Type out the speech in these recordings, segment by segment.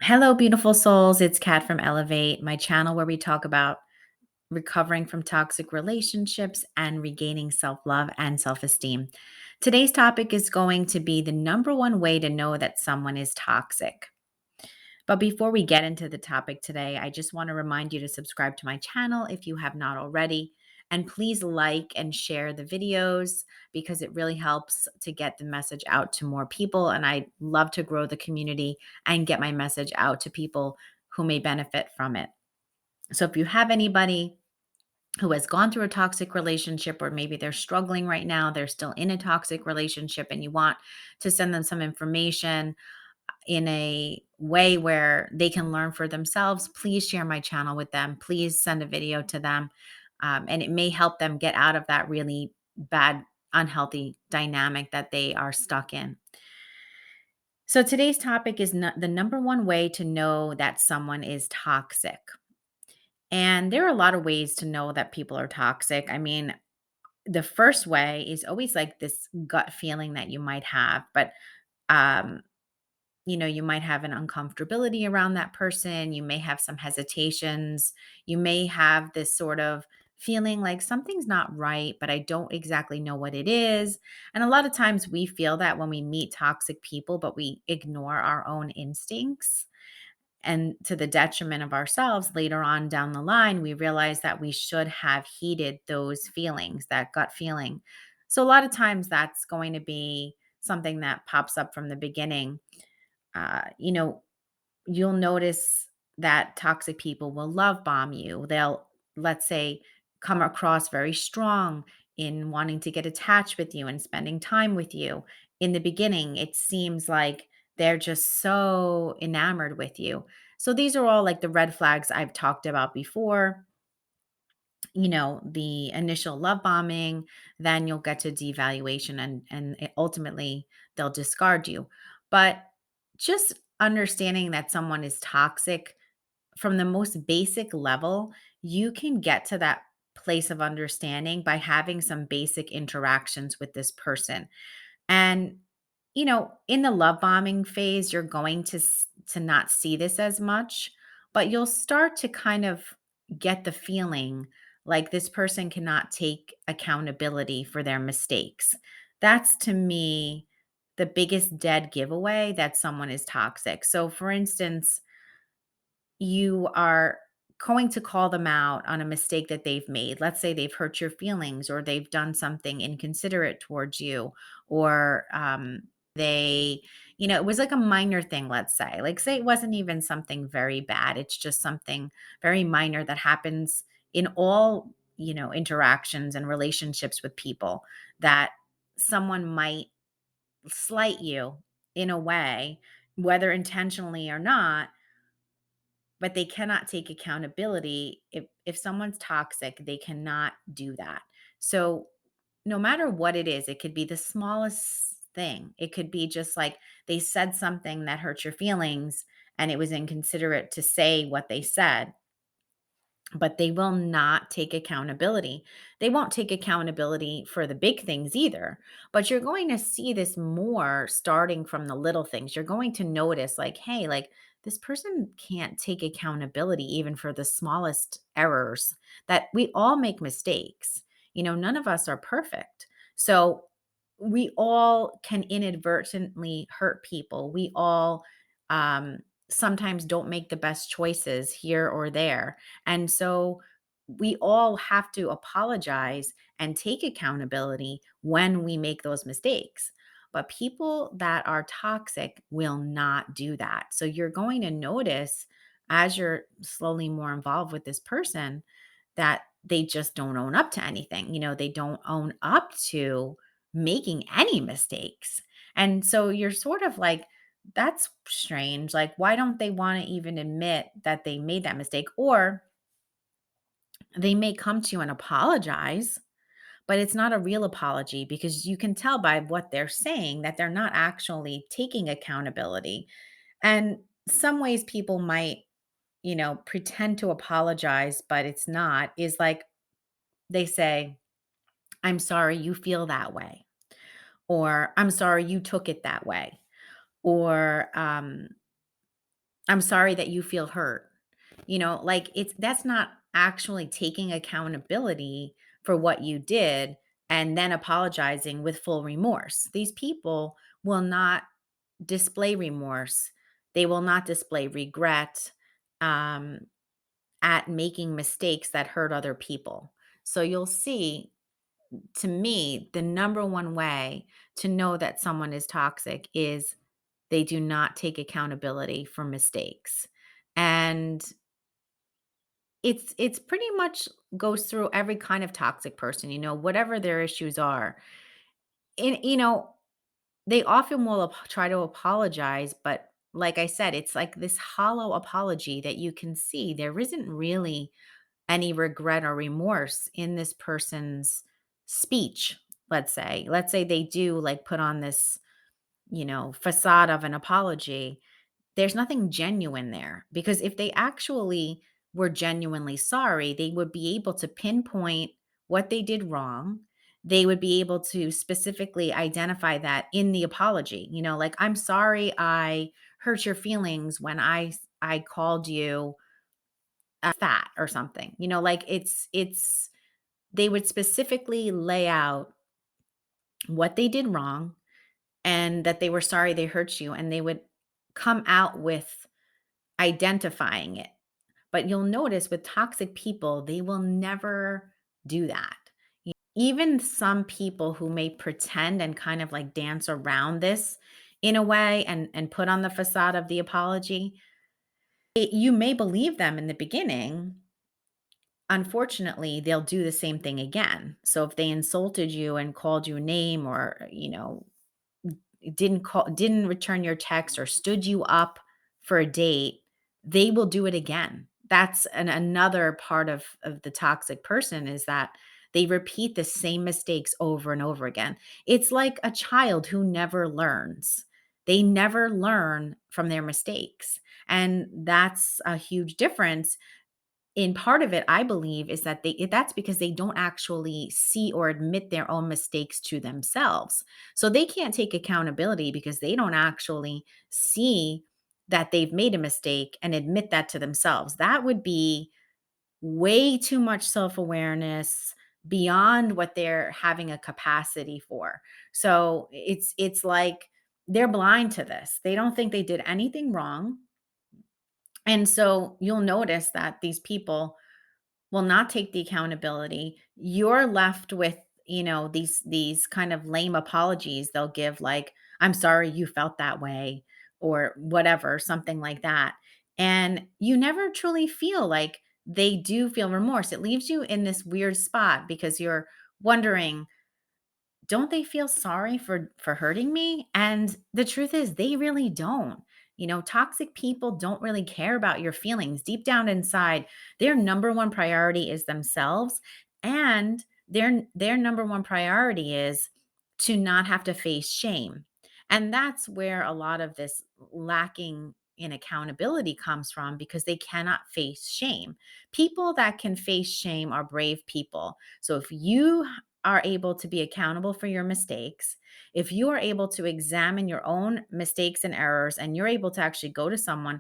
Hello, beautiful souls. It's Kat from Elevate, my channel where we talk about recovering from toxic relationships and regaining self love and self esteem. Today's topic is going to be the number one way to know that someone is toxic. But before we get into the topic today, I just want to remind you to subscribe to my channel if you have not already. And please like and share the videos because it really helps to get the message out to more people. And I love to grow the community and get my message out to people who may benefit from it. So if you have anybody who has gone through a toxic relationship, or maybe they're struggling right now, they're still in a toxic relationship, and you want to send them some information in a way where they can learn for themselves, please share my channel with them. Please send a video to them. And it may help them get out of that really bad, unhealthy dynamic that they are stuck in. So today's topic is the number one way to know that someone is toxic. And there are a lot of ways to know that people are toxic. I mean, the first way is always like this gut feeling that you might have, but um, you might have an uncomfortability around that person. You may have some hesitations. You may have this sort of feeling like something's not right, but I don't exactly know what it is. And a lot of times we feel that when we meet toxic people, but we ignore our own instincts. And to the detriment of ourselves, later on down the line, we realize that we should have heeded those feelings, that gut feeling. So, a lot of times that's going to be something that pops up from the beginning. uh, you know, you'll notice that toxic people will love bomb you. They'll, let's say, come across very strong in wanting to get attached with you and spending time with you. In the beginning, it seems like they're just so enamored with you. So these are all like the red flags I've talked about before. The initial love bombing, then you'll get to devaluation, and ultimately they'll discard you. But just understanding that someone is toxic from the most basic level, you can get to that place of understanding by having some basic interactions with this person. And in the love bombing phase, you're going to not see this as much, but you'll start to kind of get the feeling like this person cannot take accountability for their mistakes. That's to me the biggest dead giveaway that someone is toxic. So for instance, you are going to call them out on a mistake that they've made. Let's say they've hurt your feelings, or they've done something inconsiderate towards you, or it was like a minor thing, let's say. Like, say it wasn't even something very bad, it's just something very minor that happens in all, interactions and relationships with people, that someone might slight you in a way, whether intentionally or not, but they cannot take accountability. If someone's toxic, they cannot do that. So no matter what it is, it could be the smallest thing. It could be just like they said something that hurt your feelings and it was inconsiderate to say what they said, but they will not take accountability. They won't take accountability for the big things either. But you're going to see this more starting from the little things. You're going to notice, like, hey, like this person can't take accountability even for the smallest errors, that we all make mistakes. None of us are perfect. So we all can inadvertently hurt people. We all sometimes don't make the best choices here or there, and so we all have to apologize and take accountability when we make those mistakes. But people that are toxic will not do that. So you're going to notice, as you're slowly more involved with this person, that they just don't own up to anything. They don't own up to making any mistakes. And so you're sort of like, that's strange. Like, why don't they want to even admit that they made that mistake? Or they may come to you and apologize, but it's not a real apology, because you can tell by what they're saying that they're not actually taking accountability. And some ways people might, pretend to apologize, but it's not, is like they say, I'm sorry you feel that way, or I'm sorry you took it that way, or I'm sorry that you feel hurt. Like that's not actually taking accountability for what you did and then apologizing with full remorse. These people will not display remorse. They will not display regret um, at making mistakes that hurt other people. So you'll see, to me, the number one way to know that someone is toxic is they do not take accountability for mistakes. And it's pretty much goes through every kind of toxic person, whatever their issues are. And they often will try to apologize, but like I said, it's like this hollow apology that you can see there isn't really any regret or remorse in this person's speech. Let's say they do like put on this, facade of an apology. There's nothing genuine there, because if they actually were genuinely sorry, they would be able to pinpoint what they did wrong. They would be able to specifically identify that in the apology. Like, I'm sorry I hurt your feelings when I called you fat or something. Like, it's they would specifically lay out what they did wrong and that they were sorry they hurt you, and they would come out with identifying it. But you'll notice with toxic people, they will never do that. Even some people who may pretend and kind of like dance around this in a way and put on the facade of the apology, you may believe them in the beginning. Unfortunately, they'll do the same thing again. So if they insulted you and called you a name, or, didn't return your text or stood you up for a date, they will do it again. That's another part of the toxic person, is that they repeat the same mistakes over and over again. It's like a child who never learns. They never learn from their mistakes. And that's a huge difference. In part of it, I believe, is that that's because they don't actually see or admit their own mistakes to themselves. So they can't take accountability because they don't actually see that they've made a mistake and admit that to themselves. That would be way too much self-awareness beyond what they're having a capacity for. So it's like they're blind to this. They don't think they did anything wrong. And so you'll notice that these people will not take the accountability. You're left with, these kind of lame apologies they'll give, like, "I'm sorry you felt that way," or whatever, something like that. And you never truly feel like they do feel remorse. It leaves you in this weird spot because you're wondering, don't they feel sorry for hurting me? And the truth is they really don't. Toxic people don't really care about your feelings. Deep down inside, their number one priority is themselves, and their number one priority is to not have to face shame. And that's where a lot of this lacking in accountability comes from, because they cannot face shame. People that can face shame are brave people. So if you are able to be accountable for your mistakes, if you are able to examine your own mistakes and errors, and you're able to actually go to someone,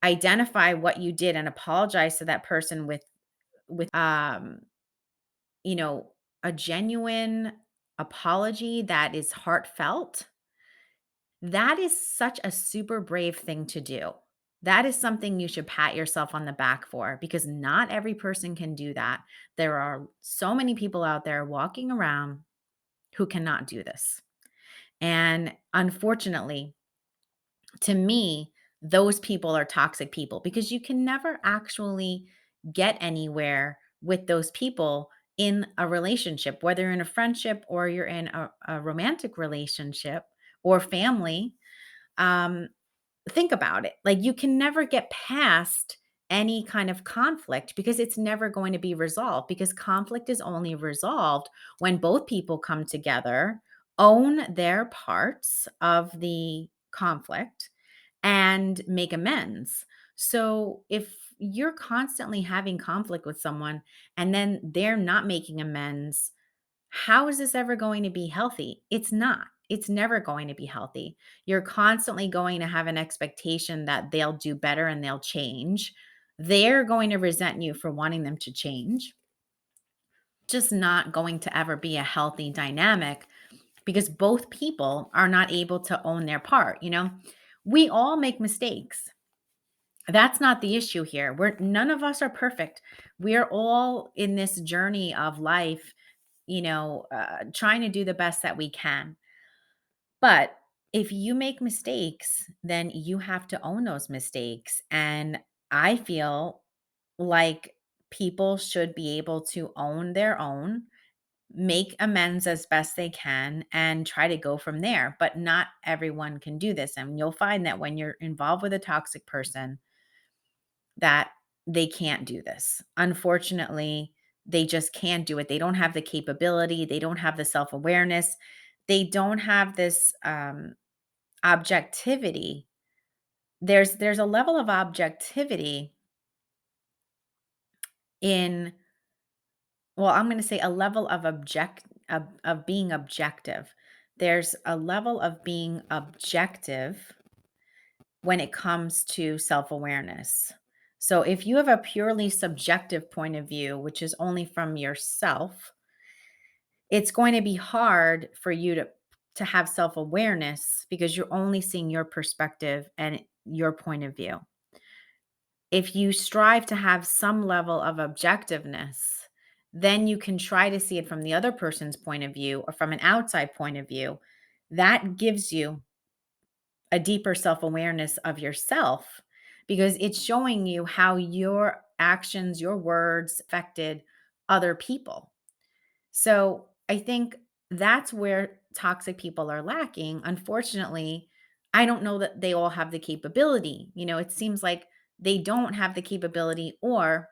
identify what you did and apologize to that person with you know, a genuine apology that is heartfelt, that is such a super brave thing to do. That is something you should pat yourself on the back for, because not every person can do that. There are so many people out there walking around who cannot do this. And unfortunately, to me, those people are toxic people, because you can never actually get anywhere with those people in a relationship, whether you're in a friendship or you're in a romantic relationship or family. Um, think about it. Like, you can never get past any kind of conflict, because it's never going to be resolved, because conflict is only resolved when both people come together, own their parts of the conflict, and make amends. So if you're constantly having conflict with someone and then they're not making amends, how is this ever going to be healthy? It's not. it's never going to be healthy. You're constantly going to have an expectation that they'll do better and they'll change. They're going to resent you for wanting them to change. Just not going to ever be a healthy dynamic because both people are not able to own their part, you know? We all make mistakes. That's not the issue here. We're none of us are perfect. We're all in this journey of life, trying to do the best that we can. But if you make mistakes, then you have to own those mistakes. And I feel like people should be able to own their own, make amends as best they can, and try to go from there. But not everyone can do this. And you'll find that when you're involved with a toxic person, that they can't do this. Unfortunately, they just can't do it. They don't have the capability, they don't have the self-awareness, they don't have this objectivity. There's a level of objectivity in, well, I'm going to say a level of of being objective. There's a level of being objective when it comes to self-awareness. So if you have a purely subjective point of view, which is only from yourself, it's going to be hard for you to have self-awareness because you're only seeing your perspective and your point of view. If you strive to have some level of objectiveness, then you can try to see it from the other person's point of view or from an outside point of view. That gives you a deeper self-awareness of yourself because it's showing you how your actions, your words affected other people. So I think that's where toxic people are lacking. Unfortunately, I don't know that they all have the capability. It seems like they don't have the capability or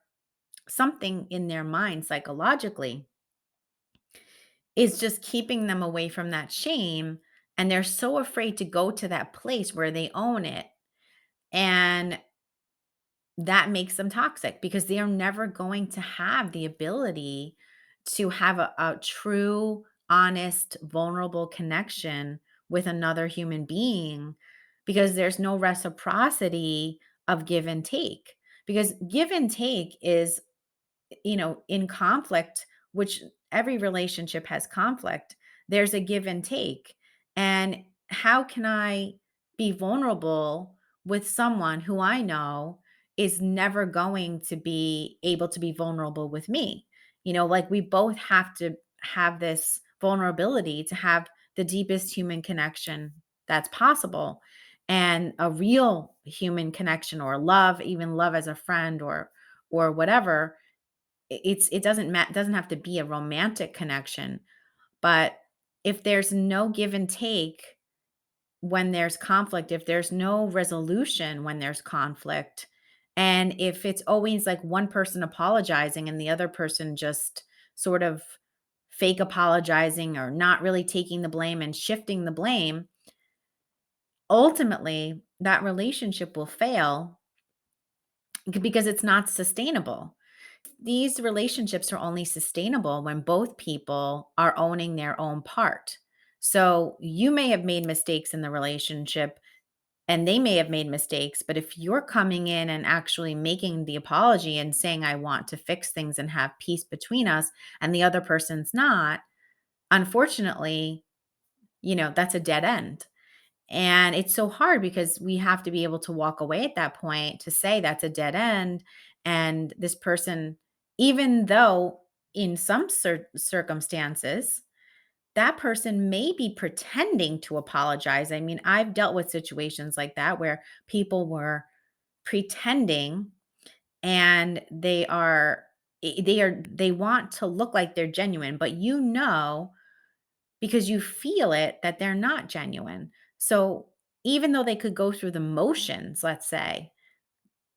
something in their mind psychologically is just keeping them away from that shame. And they're so afraid to go to that place where they own it. And that makes them toxic because they are never going to have the ability to have a true, honest, vulnerable connection with another human being because there's no reciprocity of give and take. Because give and take is, in conflict, which every relationship has conflict, there's a give and take. And how can I be vulnerable with someone who I know is never going to be able to be vulnerable with me? Like we both have to have this vulnerability to have the deepest human connection that's possible and a real human connection or love, even love as a friend or whatever. It doesn't have to be a romantic connection, but if there's no give and take when there's conflict, if there's no resolution when there's conflict, and if it's always like one person apologizing and the other person just sort of fake apologizing or not really taking the blame and shifting the blame, ultimately that relationship will fail because it's not sustainable. These relationships are only sustainable when both people are owning their own part. So you may have made mistakes in the relationship and they may have made mistakes, but if you're coming in and actually making the apology and saying, I want to fix things and have peace between us, and the other person's not, unfortunately, that's a dead end. And it's so hard because we have to be able to walk away at that point to say that's a dead end. And this person, even though in some circumstances, that person may be pretending to apologize. I mean, I've dealt with situations like that where people were pretending and they want to look like they're genuine, but because you feel it that they're not genuine. So even though they could go through the motions, let's say,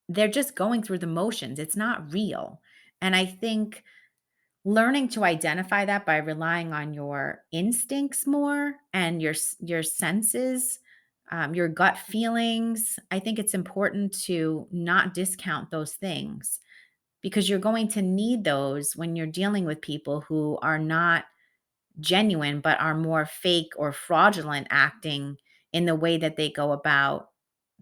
they're just going through the motions. It's not real. And I think learning to identify that by relying on your instincts more and your senses, your gut feelings, I think it's important to not discount those things because you're going to need those when you're dealing with people who are not genuine, but are more fake or fraudulent acting in the way that they go about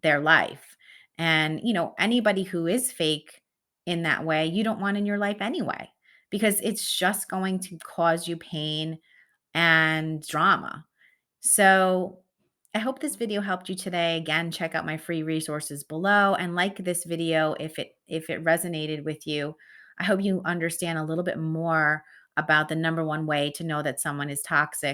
their life. And, anybody who is fake in that way, you don't want in your life anyway, because it's just going to cause you pain and drama. So, I hope this video helped you today. Again, check out my free resources below and like this video if it resonated with you. I hope you understand a little bit more about the number one way to know that someone is toxic